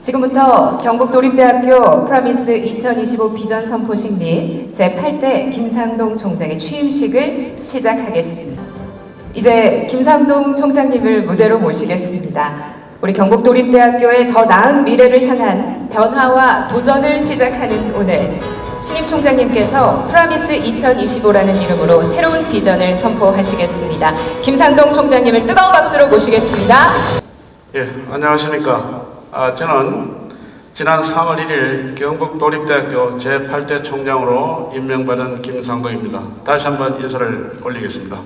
지금부터 경북도립대학교 프라미스 2025 비전 선포식 및 제8대 김상동 총장의 취임식을 시작하겠습니다. 이제 김상동 총장님을 무대로 모시겠습니다. 우리 경북도립대학교의 더 나은 미래를 향한 변화와 도전을 시작하는 오늘, 신임 총장님께서 프라미스 2025라는 이름으로 새로운 비전을 선포하시겠습니다. 김상동 총장님을 뜨거운 박수로 모시겠습니다. 예, 안녕하십니까. 저는 지난 3월 1일 경북도립대학교 제8대 총장으로 임명받은 김상동입니다. 다시 한번 인사를 올리겠습니다.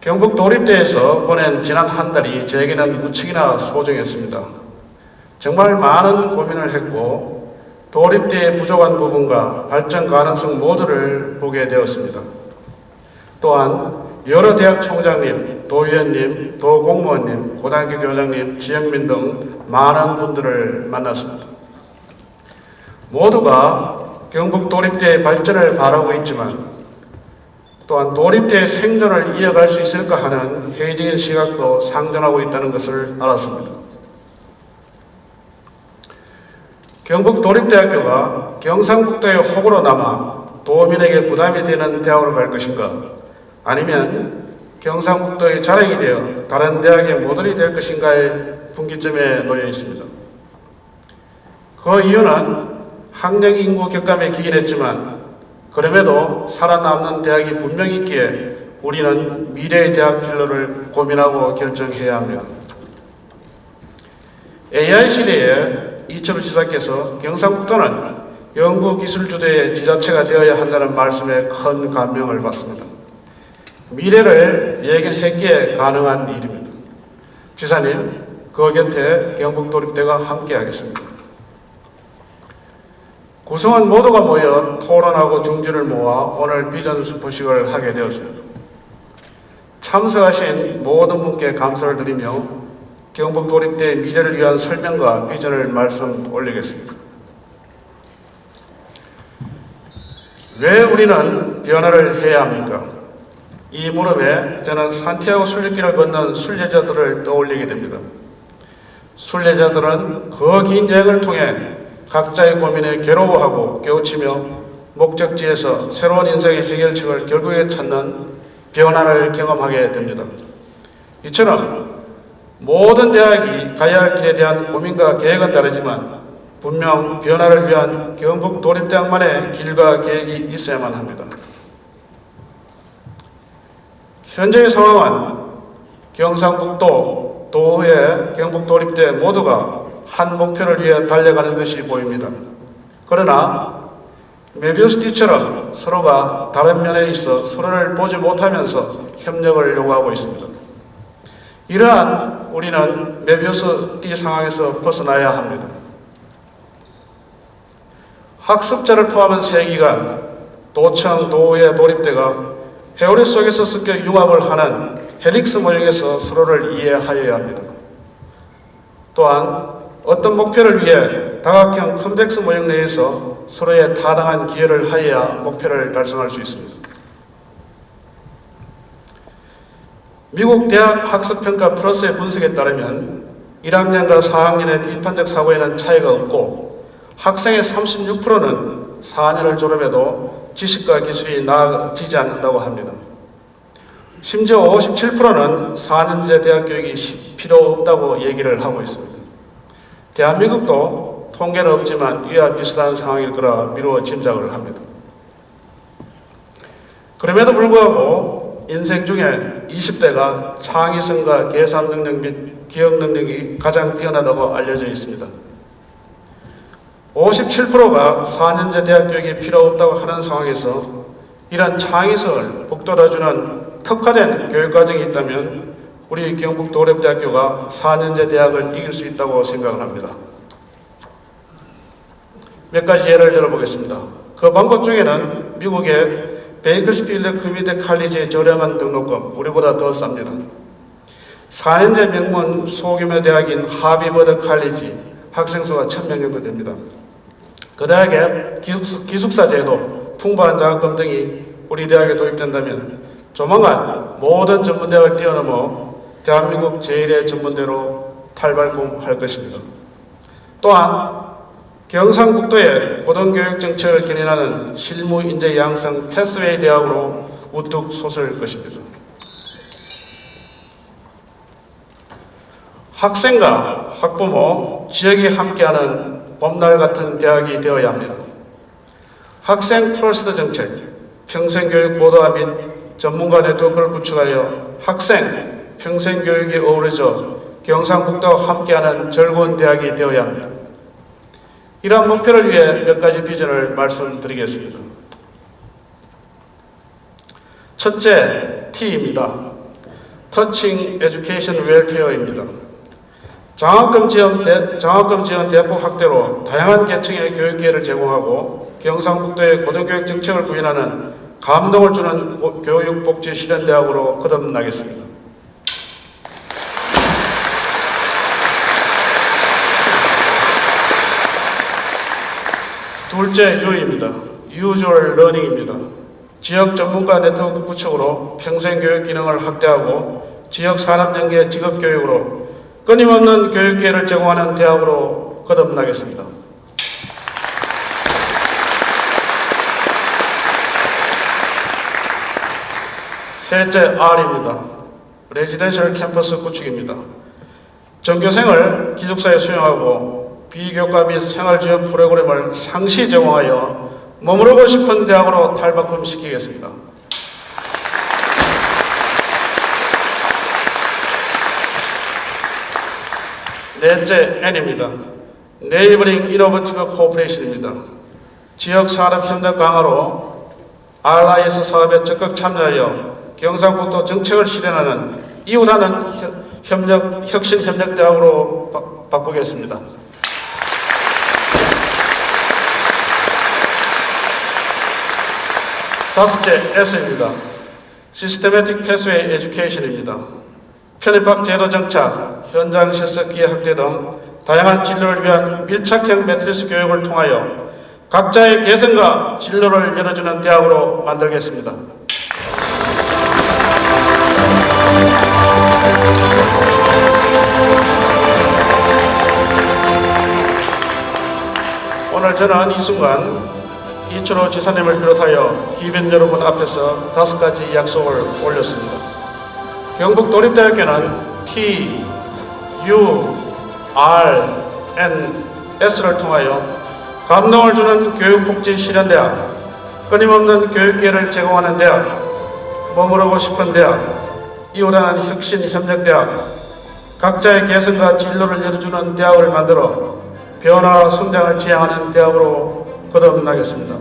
경북도립대에서 보낸 지난 한 달이 저에게는 무척이나 소중했습니다. 정말 많은 고민을 했고 도립대의 부족한 부분과 발전 가능성 모두를 보게 되었습니다. 또한 여러 대학 총장님, 도위원님, 도공무원님, 고등학교 교장님, 지역민 등 많은 분들을 만났습니다. 모두가 경북도립대의 발전을 바라고 있지만 또한 도립대의 생존을 이어갈 수 있을까 하는 회의적인 시각도 상존하고 있다는 것을 알았습니다. 경북도립대학교가 경상북도의 호구로 남아 도민에게 부담이 되는 대학으로 갈 것인가, 아니면 경상북도의 자랑이 되어 다른 대학의 모델이 될 것인가의 분기점에 놓여 있습니다. 그 이유는 학령 인구 격감에 기인했지만 그럼에도 살아남는 대학이 분명히 있기에 우리는 미래의 대학 진로를 고민하고 결정해야 합니다. AI 시대에 이철우 지사께서 경상북도는 연구기술주도의 지자체가 되어야 한다는 말씀에 큰 감명을 받습니다. 미래를 예견했기에 가능한 일입니다. 지사님, 그 곁에 경북도립대가 함께하겠습니다. 구성원 모두가 모여 토론하고 중지를 모아 오늘 비전 선포식을 하게 되었습니다. 참석하신 모든 분께 감사를 드리며 경북도립대의 미래를 위한 설명과 비전을 말씀 올리겠습니다. 왜 우리는 변화를 해야 합니까? 이 무렵에 저는 산티아고 순례길을 걷는 순례자들을 떠올리게 됩니다. 순례자들은 그 긴 여행을 통해 각자의 고민에 괴로워하고 깨우치며 목적지에서 새로운 인생의 해결책을 결국에 찾는 변화를 경험하게 됩니다. 이처럼 모든 대학이 가야 할 길에 대한 고민과 계획은 다르지만 분명 변화를 위한 경북도립대학만의 길과 계획이 있어야만 합니다. 현재의 상황은 경상북도, 도의 경북도립대 모두가 한 목표를 위해 달려가는 듯이 보입니다. 그러나 메비우스띠처럼 서로가 다른 면에 있어 서로를 보지 못하면서 협력을 요구하고 있습니다. 이러한 우리는 메비우스띠 상황에서 벗어나야 합니다. 학습자를 포함한 세기간 도청, 도의 도립대가 회오리 속에서 섞여 융합을 하는 헬릭스 모형에서 서로를 이해하여야 합니다. 또한 어떤 목표를 위해 다각형 컴백스 모형 내에서 서로의 타당한 기여를 하여야 목표를 달성할 수 있습니다. 미국 대학 학습평가 플러스의 분석에 따르면 1학년과 4학년의 비판적 사고에는 차이가 없고 학생의 36%는 4년을 졸업해도 지식과 기술이 나아지지 않는다고 합니다. 심지어 57%는 4년제 대학 교육이 필요 없다고 얘기를 하고 있습니다. 대한민국도 통계는 없지만 이와 비슷한 상황일 거라 미루어 짐작을 합니다. 그럼에도 불구하고 인생 중에 20대가 창의성과 계산 능력 및 기억 능력이 가장 뛰어나다고 알려져 있습니다. 57%가 4년제 대학 교육이 필요 없다고 하는 상황에서 이런 창의성을 북돋아주는 특화된 교육과정이 있다면 우리 경북도립대학교가 4년제 대학을 이길 수 있다고 생각을 합니다. 몇 가지 예를 들어보겠습니다. 그 방법 중에는 미국의 베이커스필드 커뮤니티 칼리지의 저렴한 등록금, 우리보다 더 쌉니다. 4년제 명문 소규모 대학인 하비머드 칼리지 학생 수가 1000명 정도 됩니다. 그 대학의 기숙사 제도, 풍부한 장학금 등이 우리 대학에 도입된다면 조만간 모든 전문대학을 뛰어넘어 대한민국 제1의 전문대로 탈바꿈할 것입니다. 또한 경상북도의 고등교육 정책을 견인하는 실무 인재 양성 패스웨이 대학으로 우뚝 솟을 것입니다. 학생과 학부모, 지역이 함께하는 봄날 같은 대학이 되어야 합니다. 학생 플러스드 정책, 평생교육 고도화 및 전문가 네트워크를 구축하여 학생, 평생교육이 어우러져 경상북도와 함께하는 즐거운 대학이 되어야 합니다. 이러한 목표를 위해 몇 가지 비전을 말씀드리겠습니다. 첫째, T입니다. 터칭 에듀케이션 웰페어입니다. 장학금 지원 대폭 확대로 다양한 계층의 교육 기회를 제공하고 경상북도의 고등교육 정책을 구현하는 감동을 주는 교육복지 실현대학으로 거듭나겠습니다. 둘째, U입니다. Usual Learning입니다. 지역 전문가 네트워크 구축으로 평생교육 기능을 확대하고 지역 산업연계 직업교육으로 끊임없는 교육 기회를 제공하는 대학으로 거듭나겠습니다. 셋째, R입니다. 레지던셜 캠퍼스 구축입니다. 전교생을 기숙사에 수용하고 비교과 및 생활지원 프로그램을 상시 제공하여 머무르고 싶은 대학으로 탈바꿈시키겠습니다. 넷째, N입니다. 네이버링 이노베이티브 코퍼레이션입니다. 지역 산업 협력 강화로 RIS 사업에 적극 참여하여 경상북도 정책을 실현하는 이웃하는 혁신 협력 대학으로 바꾸겠습니다. 다섯째, S입니다. 시스테매틱 패스웨이 에듀케이션입니다. 편입학 제도 정착, 현장 실습 기회 확대 등 다양한 진로를 위한 밀착형 매트리스 교육을 통하여 각자의 개성과 진로를 열어주는 대학으로 만들겠습니다. 오늘 저는 이 순간 이철호 지사님을 비롯하여 기빈 여러분 앞에서 5가지 약속을 올렸습니다. 경북 도립대학교는 T, U, R, N, S를 통하여 감동을 주는 교육복지 실현대학, 끊임없는 교육기회를 제공하는 대학, 머무르고 싶은 대학, 이웃하는 혁신 협력대학, 각자의 개성과 진로를 열어주는 대학을 만들어 변화와 성장을 지향하는 대학으로 거듭나겠습니다.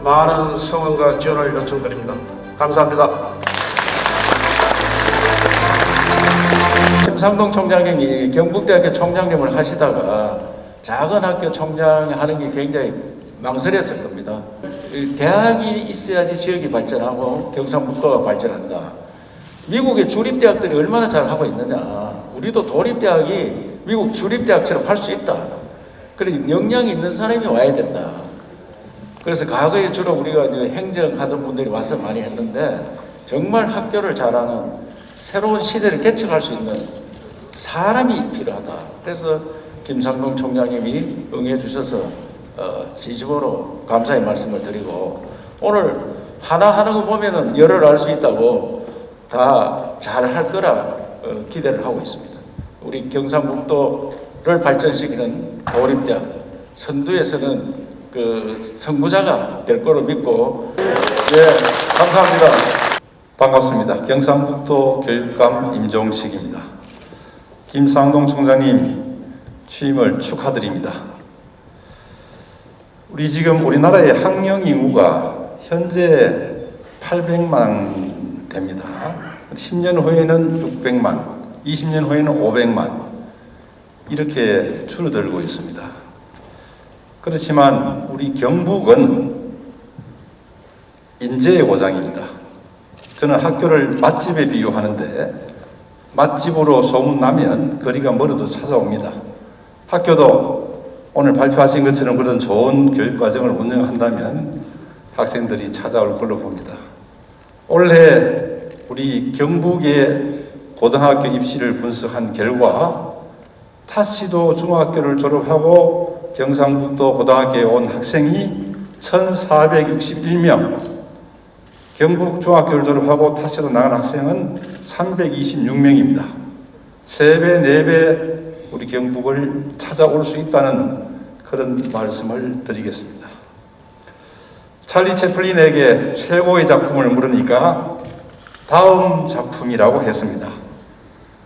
많은 성원과 지원을 요청드립니다. 감사합니다. 김상동 총장님이 경북대학교 총장님을 하시다가 작은 학교 총장하는 게 굉장히 망설였을 겁니다. 대학이 있어야지 지역이 발전하고 경상북도가 발전한다. 미국의 주립대학들이 얼마나 잘하고 있느냐. 우리도 도립대학이 미국 주립대학처럼 할 수 있다. 그래 역량이 있는 사람이 와야 된다. 그래서 과거에 주로 우리가 행정하던 분들이 와서 많이 했는데 정말 학교를 잘하는 새로운 시대를 개척할 수 있는 사람이 필요하다. 그래서 김상동 총장님이 응해 주셔서 진심으로 감사의 말씀을 드리고 오늘 하나 하는 거 보면은 열을 알 수 있다고 다 잘 할 거라 기대를 하고 있습니다. 우리 경상북도를 발전시키는 도립대학 선두에서는 그 선구자가 될 거로 믿고 감사합니다. 반갑습니다. 경상북도 교육감 임종식입니다. 김상동 총장님 취임을 축하드립니다. 우리 지금 우리나라의 학령 인구가 현재 800만 됩니다. 10년 후에는 600만, 20년 후에는 500만 이렇게 줄어들고 있습니다. 그렇지만 우리 경북은 인재의 고장입니다. 저는 학교를 맛집에 비유하는데 맛집으로 소문나면 거리가 멀어도 찾아옵니다. 학교도 오늘 발표하신 것처럼 그런 좋은 교육과정을 운영한다면 학생들이 찾아올 걸로 봅니다. 올해 우리 경북의 고등학교 입시를 분석한 결과 타시도 중학교를 졸업하고 경상북도 고등학교에 온 학생이 1,461명, 경북 중학교를 졸업하고 타시도 나간 학생은 326명입니다. 3배, 4배 우리 경북을 찾아올 수 있다는 그런 말씀을 드리겠습니다. 찰리 채플린에게 최고의 작품을 물으니까 다음 작품이라고 했습니다.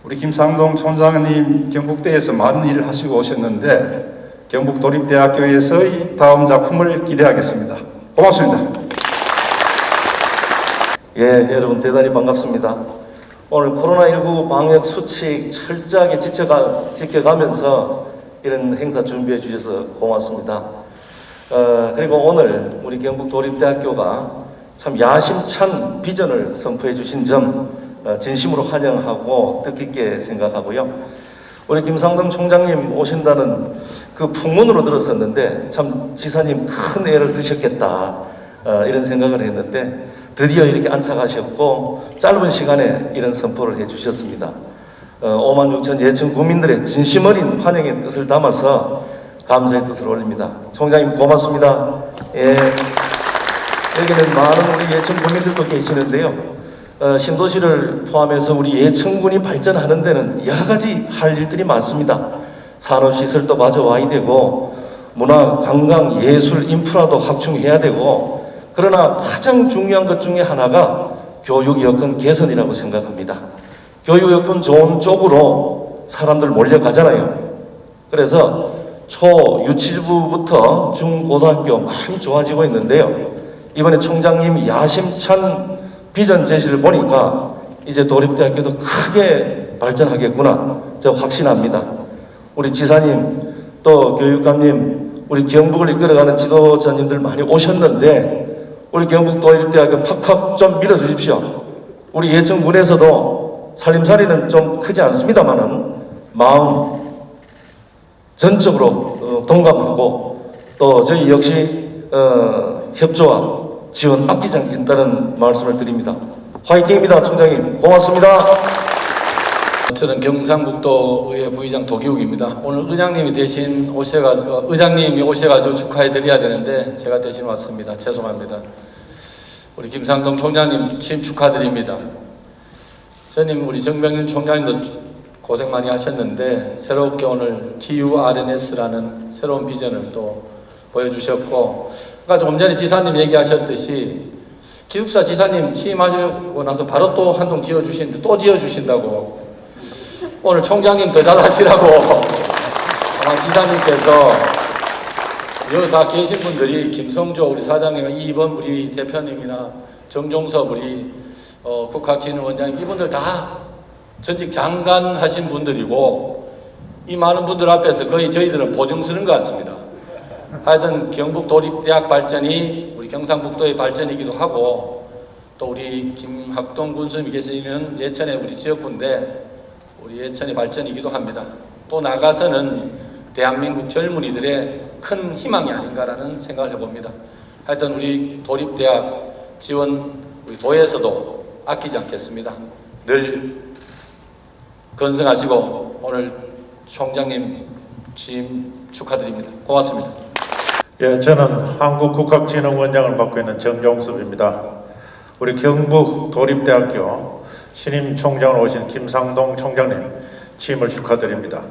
우리 김상동 총장님 경북대에서 많은 일을 하시고 오셨는데 경북도립대학교에서의 다음 작품을 기대하겠습니다. 고맙습니다. 예, 여러분 대단히 반갑습니다. 오늘 코로나19 방역 수칙 철저하게 지켜가면서 이런 행사 준비해 주셔서 고맙습니다. 그리고 오늘 우리 경북도립대학교가 참 야심찬 비전을 선포해 주신 점 진심으로 환영하고 뜻깊게 생각하고요. 우리 김상동 총장님 오신다는 그 풍문으로 들었었는데 참 지사님 큰 애를 쓰셨겠다 이런 생각을 했는데 드디어 이렇게 안착하셨고 짧은 시간에 이런 선포를 해주셨습니다. 5만 6천 예천 구민들의 진심 어린 환영의 뜻을 담아서 감사의 뜻을 올립니다. 총장님 고맙습니다. 예. 여기는 많은 우리 예천 구민들도 계시는데요. 신도시를 포함해서 우리 예천군이 발전하는 데는 여러 가지 할 일들이 많습니다. 산업시설도 가져와야 되고 문화, 관광, 예술, 인프라도 확충해야 되고 그러나 가장 중요한 것 중에 하나가 교육 여건 개선이라고 생각합니다. 교육 여건 좋은 쪽으로 사람들 몰려가잖아요. 그래서 유치부부터 중고등학교 많이 좋아지고 있는데요. 이번에 총장님 야심찬 비전 제시를 보니까 이제 도립대학교도 크게 발전하겠구나 저 확신합니다. 우리 지사님 또 교육감님 우리 경북을 이끌어가는 지도자님들 많이 오셨는데 우리 경북도립대학교 팍팍 좀 밀어주십시오. 우리 예천군에서도 살림살이는 좀 크지 않습니다만은 마음 전적으로 동감하고 또 저희 역시 협조와 지원 아끼지 않겠다는 말씀을 드립니다. 화이팅입니다. 총장님 고맙습니다. 저는 경상북도의회 부의장 도기욱입니다. 오늘 의장님이 오셔가지고 축하해드려야 되는데 제가 대신 왔습니다. 죄송합니다. 우리 김상동 총장님 취임 축하드립니다. 전임 우리 정병윤 총장님도 고생 많이 하셨는데 새롭게 오늘 TURNS라는 새로운 비전을 또 보여주셨고 아까 조금 전에 지사님 얘기하셨듯이 기숙사 지사님 취임하시고 나서 바로 또 한 동 지어주시는데 또 지어주신다고 오늘 총장님 더 잘하시라고 아마 지사님께서 여기 다 계신 분들이 김성조 우리 사장님, 이번 우리 대표님이나 정종섭 우리 국학진흥원장님 이분들 다 전직 장관 하신 분들이고 이 많은 분들 앞에서 거의 저희들은 보증 서는 것 같습니다. 하여튼 경북도립대학 발전이 우리 경상북도의 발전이기도 하고 또 우리 김학동 군수님이 계시는 예천의 우리 지역군데 우리 예천의 발전이기도 합니다. 또 나가서는 대한민국 젊은이들의 큰 희망이 아닌가라는 생각을 해봅니다. 하여튼 우리 도립대학 지원 우리 도에서도 아끼지 않겠습니다. 늘 건승하시고 오늘 총장님 취임 축하드립니다. 고맙습니다. 예, 저는 한국국학진흥원장을 맡고 있는 정종섭입니다. 우리 경북 도립대학교 신임 총장으로 오신 김상동 총장님 취임을 축하드립니다.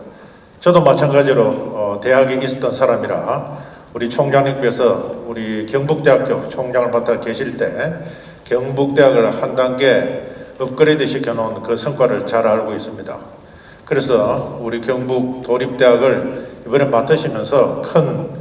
저도 마찬가지로 대학에 있었던 사람이라 우리 총장님께서 우리 경북대학교 총장을 맡아 계실 때 경북대학을 한 단계 업그레이드 시켜놓은 그 성과를 잘 알고 있습니다. 그래서 우리 경북 도립대학을 이번에 맡으시면서 큰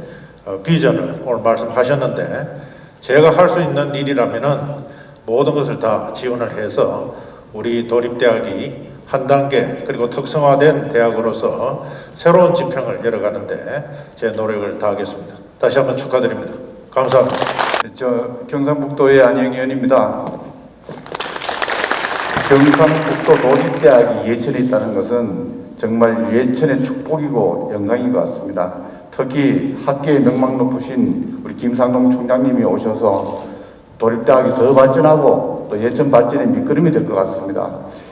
비전을 오늘 말씀하셨는데 제가 할 수 있는 일이라면은 모든 것을 다 지원을 해서 우리 도립대학이 한 단계 그리고 특성화된 대학으로서 새로운 지평을 열어가는데 제 노력을 다하겠습니다. 다시 한번 축하드립니다. 감사합니다. 경상북도의 안영 의원입니다. 경상북도 도립대학이 예천에 있다는 것은 정말 예천의 축복이고 영광인 것 같습니다. 특히 학계의 명망 높으신 우리 김상동 총장님이 오셔서 도립대학이 더 발전하고 또 예천 발전의 밑거름이 될 것 같습니다.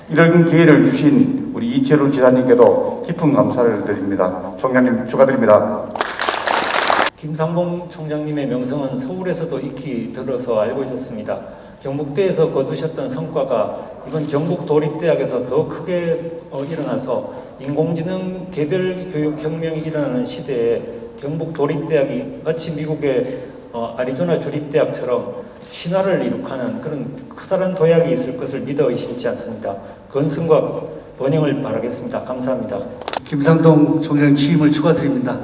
이런 기회를 주신 우리 이철우 지사님께도 깊은 감사를 드립니다. 총장님 축하드립니다. 김상봉 총장님의 명성은 서울에서도 익히 들어서 알고 있었습니다. 경북대에서 거두셨던 성과가 이번 경북도립대학에서 더 크게 일어나서 인공지능 개별 교육 혁명이 일어나는 시대에 경북도립대학이 마치 미국의 아리조나 주립대학처럼 신화를 이룩하는 그런 커다란 도약이 있을 것을 믿어 의심치 않습니다. 건승과 번영을 바라겠습니다. 감사합니다. 김상동 총장 취임을 축하드립니다.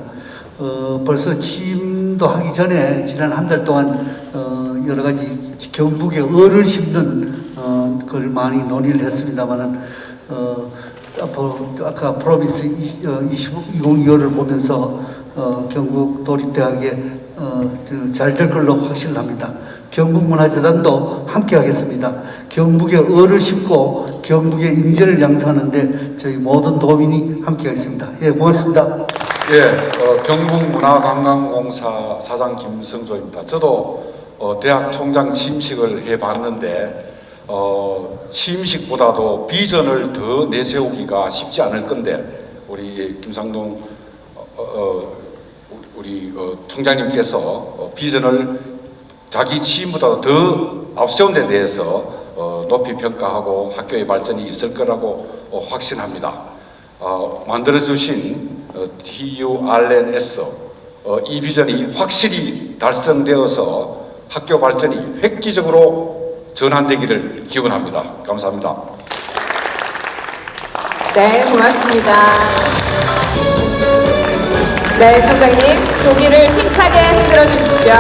벌써 취임도 하기 전에 지난 한 달 동안 여러 가지 경북에 얼을 심는 걸 많이 논의를 했습니다만은 앞으로 아까 프로빈스 2025를 보면서 경북 도립대학에 잘 될 걸로 확신합니다. 경북문화재단도 함께 하겠습니다. 경북에 얼을 심고 경북의 인재를 양성하는데 저희 모든 도민이 함께 하겠습니다. 예, 고맙습니다. 예, 경북문화관광공사 사장 김성조입니다. 저도 대학 총장 취임식을 해봤는데 취임식보다도 비전을 더 내세우기가 쉽지 않을 건데 우리 김상동 우리 총장님께서 비전을 자기 취임보다 더 앞세운 데 대해서 높이 평가하고 학교의 발전이 있을 거라고 확신합니다. 만들어주신 TURNS 이 비전이 확실히 달성되어서 학교 발전이 획기적으로 전환되기를 기원합니다. 감사합니다. 네, 고맙습니다. 네, 총장님, 종이를 힘차게 흔들어 주십시오.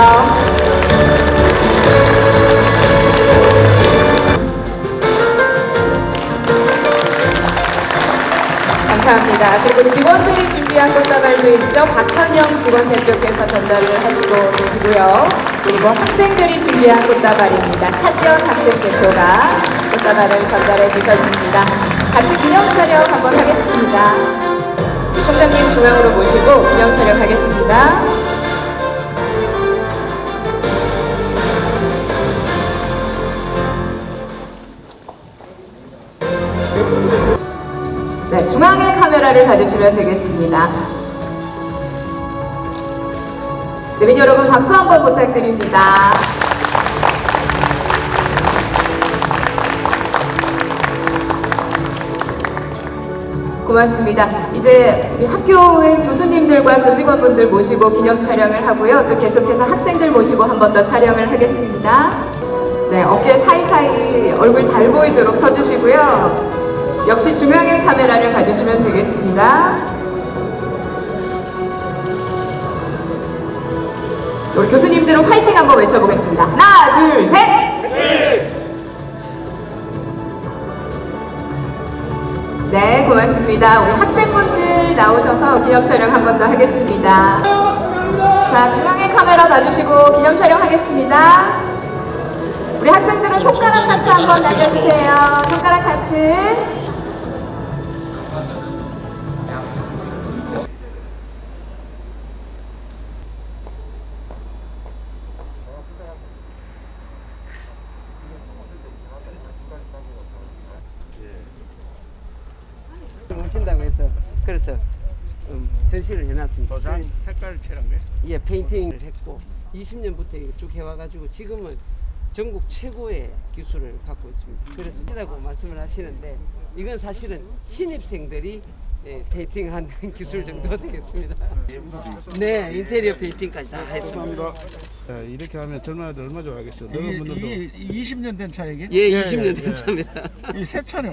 감사합니다. 그리고 직원들이 준비한 꽃다발도 있죠. 박현영 직원 대표께서 전달을 하시고 계시고요. 그리고 학생들이 준비한 꽃다발입니다. 차지연 학생 대표가 꽃다발을 전달해 주셨습니다. 같이 기념 촬영 한번 하겠습니다. 총장님 중앙으로 모시고 기념 촬영하겠습니다. 네, 중앙의 카메라를 봐주시면 되겠습니다. 대민 여러분 박수 한번 부탁드립니다. 고맙습니다. 이제 우리 학교의 교수님들과 교직원분들 모시고 기념 촬영을 하고요. 또 계속해서 학생들 모시고 한 번 더 촬영을 하겠습니다. 네, 어깨 사이사이 얼굴 잘 보이도록 서주시고요. 역시 중앙의 카메라를 봐주시면 되겠습니다. 우리 교수님들은 화이팅 한번 외쳐보겠습니다. 하나, 둘, 셋! 네, 고맙습니다. 우리 학생분들 나오셔서 기념 촬영 한 번 더 하겠습니다. 자, 중앙의 카메라 봐주시고 기념 촬영 하겠습니다. 우리 학생들은 손가락 하트 한번 날려주세요. 손가락 하트. 오신다고 해서 그래서 전시를 해놨습니다. 도장 색깔 칠한거예요? 예, 페인팅을 했고 20년부터 쭉 해와가지고 지금은 전국 최고의 기술을 갖고 있습니다. 그래서 이라고 말씀을 하시는데 이건 사실은 신입생들이 페인팅한 기술 정도 되겠습니다. 네, 인테리어 페인팅까지 다 했습니다. 이렇게 하면 젊은 아이들 얼마나 좋아하겠어요. 20년 된 차 얘기? 예, 20년 된 차입니다. 이 새 차는